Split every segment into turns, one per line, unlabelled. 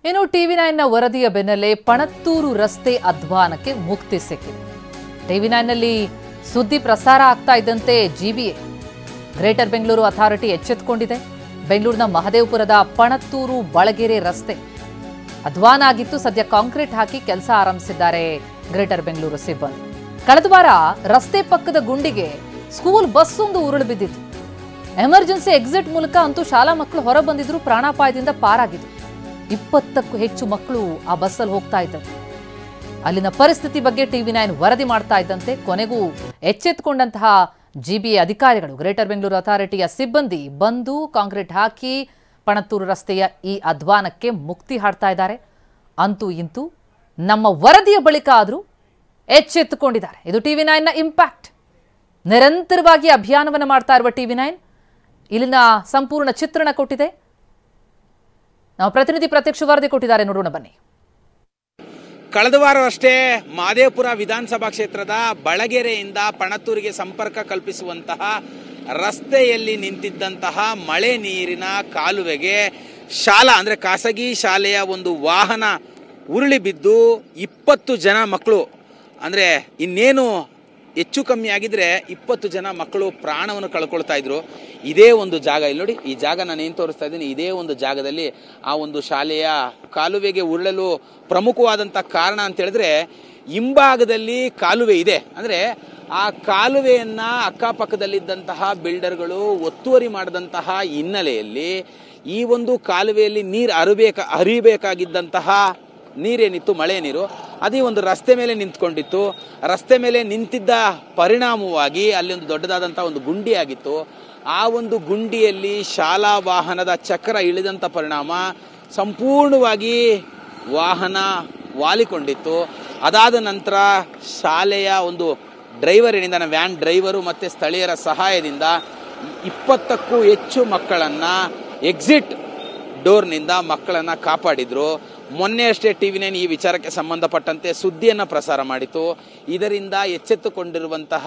ಇನ್ನು ಟಿವಿ9ನ ವರದಿಯ ಬೆನ್ನಲ್ಲೇ ಪಣತ್ತೂರು ರಸ್ತೆ ಅಧ್ವಾನಕ್ಕೆ ಮುಕ್ತಿ ಸಿಕ್ಕಿದೆ. ಟಿವಿ9ನಲ್ಲಿ ಸುದ್ದಿ ಪ್ರಸಾರ ಆಗ್ತಾ ಇದ್ದಂತೆ ಜಿಬಿಎ ಗ್ರೇಟರ್ ಬೆಂಗಳೂರು ಅಥಾರಿಟಿ ಎಚ್ಚೆತ್ತುಕೊಂಡಿದೆ. ಬೆಂಗಳೂರಿನ ಮಹದೇವಪುರದ ಪಣತ್ತೂರು ಬಳಗೆರೆ ರಸ್ತೆ ಅಧ್ವಾನ ಆಗಿತ್ತು. ಸದ್ಯ ಕಾಂಕ್ರೀಟ್ ಹಾಕಿ ಕೆಲಸ ಆರಂಭಿಸಿದ್ದಾರೆ ಗ್ರೇಟರ್ ಬೆಂಗಳೂರು ಸಿಬ್ಬಂದಿ. ಕಳೆದ ವಾರ ರಸ್ತೆ ಪಕ್ಕದ ಗುಂಡಿಗೆ ಸ್ಕೂಲ್ ಬಸ್ ಒಂದು ಉರುಳು ಬಿದ್ದಿತ್ತು. ಎಮರ್ಜೆನ್ಸಿ ಎಕ್ಸಿಟ್ ಮೂಲಕ ಅಂತೂ ಶಾಲಾ ಮಕ್ಕಳು ಹೊರ ಬಂದಿದ್ರು, ಪ್ರಾಣಾಪಾಯದಿಂದ ಪಾರಾಗಿದ್ರು. 20ಕ್ಕೂ ಹೆಚ್ಚು ಮಕ್ಕಳು ಆ ಬಸ್ಸಲ್ಲಿ ಹೋಗ್ತಾ ಇದ್ದಾರೆ. ಅಲ್ಲಿನ ಪರಿಸ್ಥಿತಿ ಬಗ್ಗೆ ಟಿವಿ9 ವರದಿ ಮಾಡ್ತಾ ಇದ್ದಂತೆ ಕೊನೆಗೂ ಎಚ್ಚೆತ್ತುಕೊಂಡಂತಹ ಜಿಬಿಎ ಅಧಿಕಾರಿಗಳು, ಗ್ರೇಟರ್ ಬೆಂಗಳೂರು ಅಥಾರಿಟಿಯ ಸಿಬ್ಬಂದಿ ಬಂದು ಕಾಂಕ್ರೀಟ್ ಹಾಕಿ ಪಣತ್ತೂರು ರಸ್ತೆಯ ಈ ಅಧ್ವಾನಕ್ಕೆ ಮುಕ್ತಿ ಹಾಡ್ತಾ ಇದ್ದಾರೆ. ಅಂತೂ ಇಂತೂ ನಮ್ಮ ವರದಿಯ ಬಳಿಕ ಆದರೂ ಎಚ್ಚೆತ್ತುಕೊಂಡಿದ್ದಾರೆ. ಇದು ಟಿವಿ9ನ ಇಂಪ್ಯಾಕ್ಟ್. ನಿರಂತರವಾಗಿ ಅಭಿಯಾನವನ್ನು ಮಾಡ್ತಾ ಇರುವ ಟಿವಿ9 ಇಲ್ಲಿನ ಸಂಪೂರ್ಣ ಚಿತ್ರಣ ಕೊಟ್ಟಿದೆ. ನಾವು ಪ್ರತಿನಿಧಿ ಪ್ರತ್ಯಕ್ಷ ವರದಿ ಕೊಟ್ಟಿದ್ದಾರೆ, ನೋಡೋಣ ಬನ್ನಿ.
ಕಳೆದ ವಾರವಷ್ಟೇ ಮಹದೇವಪುರ ವಿಧಾನಸಭಾ ಕ್ಷೇತ್ರದ ಬಳಗೆರೆಯಿಂದ ಪಣತ್ತೂರಿಗೆ ಸಂಪರ್ಕ ಕಲ್ಪಿಸುವಂತಹ ರಸ್ತೆಯಲ್ಲಿ ನಿಂತಿದ್ದಂತಹ ಮಳೆ ನೀರಿನ ಕಾಲುವೆಗೆ ಶಾಲಾ ಅಂದ್ರೆ ಖಾಸಗಿ ಶಾಲೆಯ ಒಂದು ವಾಹನ ಉರುಳಿ ಬಿದ್ದು 20 ಜನ ಮಕ್ಕಳು, ಅಂದ್ರೆ ಇನ್ನೇನು ಹೆಚ್ಚು ಕಮ್ಮಿ ಆಗಿದ್ರೆ 20 ಜನ ಮಕ್ಕಳು ಪ್ರಾಣವನ್ನು ಕಳ್ಕೊಳ್ತಾ ಇದ್ರು. ಇದೇ ಒಂದು ಜಾಗ, ಇಲ್ಲಿ ನೋಡಿ, ಈ ಜಾಗ ನಾನು ಏನು ತೋರಿಸ್ತಾ ಇದ್ದೀನಿ, ಇದೇ ಒಂದು ಜಾಗದಲ್ಲಿ ಆ ಒಂದು ಶಾಲೆಯ ಕಾಲುವೆಗೆ ಉರುಳಲು ಪ್ರಮುಖವಾದಂಥ ಕಾರಣ ಅಂತ ಹೇಳಿದ್ರೆ, ಹಿಂಭಾಗದಲ್ಲಿ ಕಾಲುವೆ ಇದೆ. ಅಂದ್ರೆ ಆ ಕಾಲುವೆಯನ್ನ ಅಕ್ಕಪಕ್ಕದಲ್ಲಿದ್ದಂತಹ ಬಿಲ್ಡರ್ಗಳು ಒತ್ತುವರಿ ಮಾಡಿದಂತಹ ಹಿನ್ನೆಲೆಯಲ್ಲಿ ಈ ಒಂದು ಕಾಲುವೆಯಲ್ಲಿ ನೀರು ಹರಿಬೇಕಾಗಿದ್ದಂತಹ ನೀರೇನಿತ್ತು, ಮಳೆ ನೀರು, ಅದೇ ಒಂದು ರಸ್ತೆ ಮೇಲೆ ನಿಂತ್ಕೊಂಡಿತ್ತು. ರಸ್ತೆ ಮೇಲೆ ನಿಂತಿದ್ದ ಪರಿಣಾಮವಾಗಿ ಅಲ್ಲಿ ಒಂದು ದೊಡ್ಡದಾದಂತಹ ಒಂದು ಗುಂಡಿ ಆಗಿತ್ತು. ಆ ಒಂದು ಗುಂಡಿಯಲ್ಲಿ ಶಾಲಾ ವಾಹನದ ಚಕ್ರ ಇಳಿದಂತ ಪರಿಣಾಮ ಸಂಪೂರ್ಣವಾಗಿ ವಾಹನ ವಾಲಿಕೊಂಡಿತ್ತು. ಅದಾದ ನಂತರ ಶಾಲೆಯ ಒಂದು ಡ್ರೈವರ್ ಏನಿಂದ, ವ್ಯಾನ್ ಡ್ರೈವರು ಮತ್ತೆ ಸ್ಥಳೀಯರ ಸಹಾಯದಿಂದ 20ಕ್ಕೂ ಹೆಚ್ಚು ಮಕ್ಕಳನ್ನ ಎಕ್ಸಿಟ್ ಡೋರ್ನಿಂದ ಮಕ್ಕಳನ್ನ ಕಾಪಾಡಿದ್ರು. ಮೊನ್ನೆ ಅಷ್ಟೇ ಟಿವಿ9 ಈ ವಿಚಾರಕ್ಕೆ ಸಂಬಂಧಪಟ್ಟಂತೆ ಸುದ್ದಿಯನ್ನ ಪ್ರಸಾರ ಮಾಡಿತು. ಇದರಿಂದ ಎಚ್ಚೆತ್ತುಕೊಂಡಿರುವಂತಹ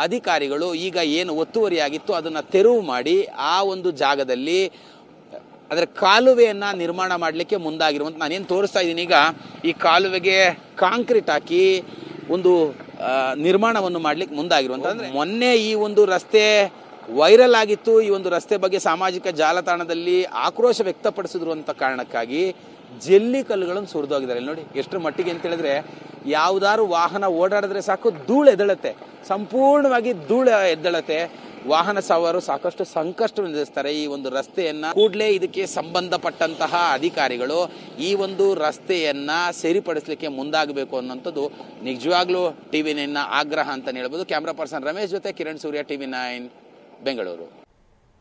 ಅಧಿಕಾರಿಗಳು ಈಗ ಏನು ಒತ್ತುವರಿಯಾಗಿತ್ತು ಅದನ್ನ ತೆರವು ಮಾಡಿ ಆ ಒಂದು ಜಾಗದಲ್ಲಿ ಅದರ ಕಾಲುವೆಯನ್ನ ನಿರ್ಮಾಣ ಮಾಡಲಿಕ್ಕೆ ಮುಂದಾಗಿರುವಂತ ನಾನೇನು ತೋರಿಸ್ತಾ ಇದ್ದೀನಿ. ಈಗ ಈ ಕಾಲುವೆಗೆ ಕಾಂಕ್ರೀಟ್ ಹಾಕಿ ಒಂದು ನಿರ್ಮಾಣವನ್ನು ಮಾಡ್ಲಿಕ್ಕೆ ಮುಂದಾಗಿರುವಂತ. ಮೊನ್ನೆ ಈ ಒಂದು ರಸ್ತೆ ವೈರಲ್ ಆಗಿತ್ತು. ಈ ಒಂದು ರಸ್ತೆ ಬಗ್ಗೆ ಸಾಮಾಜಿಕ ಜಾಲತಾಣದಲ್ಲಿ ಆಕ್ರೋಶ ವ್ಯಕ್ತಪಡಿಸಿದ್ರು ಅಂತ ಕಾರಣಕ್ಕಾಗಿ ಜಲ್ಲಿ ಕಲ್ಲುಗಳನ್ನು ಸುರಿದೋಗಿದ್ದಾರೆ. ನೋಡಿ ಎಷ್ಟರ ಮಟ್ಟಿಗೆ ಅಂತ ಹೇಳಿದ್ರೆ, ಯಾವ್ದಾರು ವಾಹನ ಓಡಾಡಿದ್ರೆ ಸಾಕು ಧೂಳು ಎದ್ದಳತ್ತೆ, ಸಂಪೂರ್ಣವಾಗಿ ಧೂಳು ಎದ್ದಳತ್ತೆ. ವಾಹನ ಸವಾರರು ಸಾಕಷ್ಟು ಸಂಕಷ್ಟವನ್ನು ಎದುರಿಸ್ತಾರೆ. ಈ ಒಂದು ರಸ್ತೆಯನ್ನ ಕೂಡಲೇ ಇದಕ್ಕೆ ಸಂಬಂಧಪಟ್ಟಂತಹ ಅಧಿಕಾರಿಗಳು ಈ ಒಂದು ರಸ್ತೆಯನ್ನ ಸರಿಪಡಿಸಲಿಕ್ಕೆ ಮುಂದಾಗಬೇಕು ಅನ್ನೋಂಥದ್ದು ನಿಜವಾಗ್ಲೂ ಟಿವಿ9 ಆಗ್ರಹ ಅಂತ ಹೇಳ್ಬೋದು. ಕ್ಯಾಮ್ರಾ ಪರ್ಸನ್ ರಮೇಶ್ ಜೊತೆ ಕಿರಣ್ ಸೂರ್ಯ, ಟಿವಿ9 ಬೆಂಗಳೂರು.